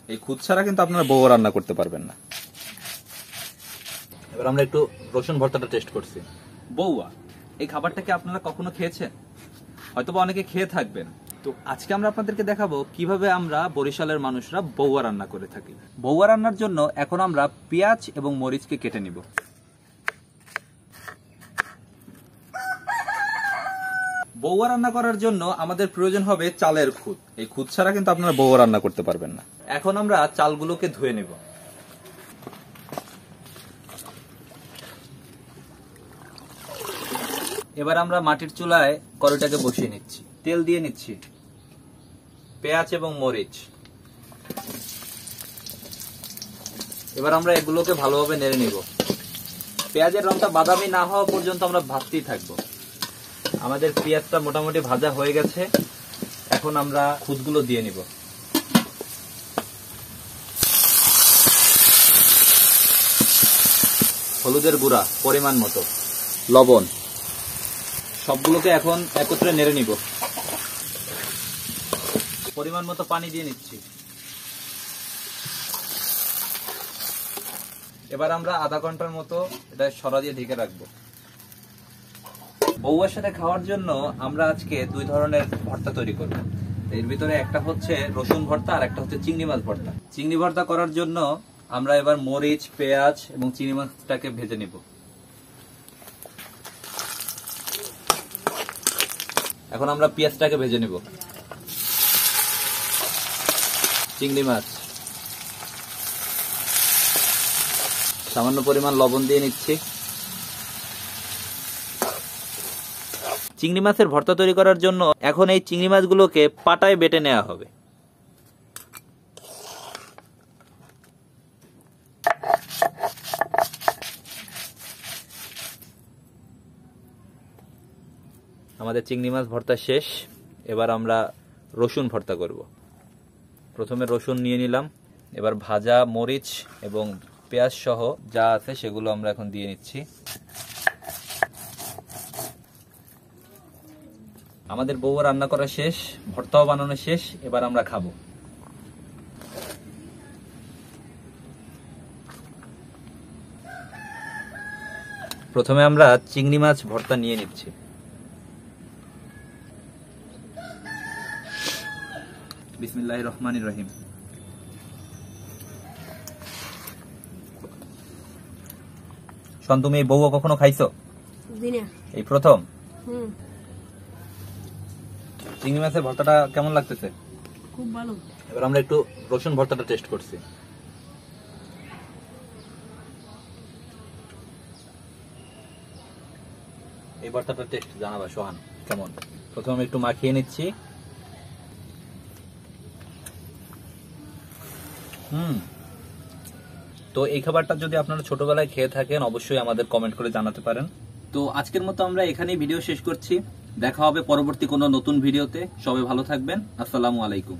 এই খুদ ছাড়া কিন্তু আপনারা বউয়া রান্না করতে পারবেন না। এবার আমরা একটু রসুন ভর্তাটা টেস্ট করছি। বউয়া এই খাবারটা কি আপনারা কখনো খেয়েছেন? হয়তোবা অনেকে খেয়ে থাকবেন। তো আজকে আমরা আপনাদেরকে দেখাবো কিভাবে আমরা বরিশালের মানুষরা বউয়া রান্না করে থাকি। বউয়া রান্নার জন্য এখন আমরা পেঁয়াজ এবং মরিচকে কেটে নিব। বউয়া রান্না করার জন্য আমাদের প্রয়োজন হবে চালের খুদ। এই খুদ ছাড়া কিন্তু আপনারা বউয়া রান্না করতে পারবেন না। এখন আমরা চালগুলোকে ধুয়ে নেব। এবার আমরা মাটির চুলায় কড়াইটাকে বসিয়ে নিচ্ছি, তেল দিয়ে নিচ্ছি, পেঁয়াজ এবং মরিচ। এবার আমরা এগুলোকে ভালোভাবে নেড়ে নিব। পেঁয়াজের রংটা বাদামি না হওয়া পর্যন্ত আমরা ভাজতেই থাকবো। আমাদের পেঁয়াজটা মোটামুটি ভাজা হয়ে গেছে। এখন আমরা খুদগুলো দিয়ে নিব। হলুদের গুঁড়া পরিমাণ মতো, লবণ, সবগুলোকে এখন একত্রে নেড়ে নিব। পরিমাণ মতো পানি দিয়ে নিচ্ছি। এবার আমরা আধা ঘন্টার মতো এটা সরা দিয়ে ঢেকে রাখবো। বউয়ার সাথে খাওয়ার জন্য আমরা আজকে দুই ধরনের ভর্তা তৈরি করব। এর ভিতরে একটা হচ্ছে রসুন ভর্তা আর একটা হচ্ছে চিংড়ি মাছ ভর্তা। চিংড়ি ভর্তা করার জন্য আমরা এবার মরিচ, পেঁয়াজ এবং চিংড়ি মাছটাকে ভেজে নিব। এখন আমরা পেঁয়াজটাকে ভেজে নিব। চিংড়ি মাছ, সামান্য পরিমাণ লবণ দিয়ে নিচ্ছি। চিংড়ি মাছের ভর্তা তৈরি করার জন্য এখন এই চিংড়ি মাছগুলোকে পাটায় বেটে নেওয়া হবে। আমাদের চিংড়ি মাছ ভর্তা শেষ। এবার আমরা রসুন ভর্তা করব। প্রথমে রসুন নিয়ে নিলাম। এবার ভাজা মরিচ এবং পেঁয়াজ সহ যা আছে সেগুলো আমরা এখন দিয়ে নিচ্ছি। আমাদের বউয়া রান্না করা শেষ, ভর্তাও বানানো শেষ। এবার আমরা খাবো। প্রথমে আমরা চিংড়ি মাছ ভর্তা নিয়ে নিচ্ছি। বিসমিল্লাহির রহমানির রহিম। শোন, তুমি এই বউয়া কখনো খাইছো? এই প্রথম? চিংড়ি মাছের ভর্তাটা কেমন লাগতেছে? খুব ভালো। এবার আমরা একটু রসুন ভর্তাটা টেস্ট করছি। এই ভর্তাটা টেস্ট জানাবা সোহান কেমন? প্রথমে একটু মাখিয়ে নিচ্ছি। তো এই খাবারটা যদি আপনারা ছোটবেলায় খেয়ে থাকেন অবশ্যই আমাদের কমেন্ট করে জানাতে পারেন। তো আজকের মতো আমরা এখানেই ভিডিও শেষ করছি। দেখা হবে পরবর্তী কোনো নতুন ভিডিওতে। সবাই ভালো থাকবেন। আসসালামু আলাইকুম।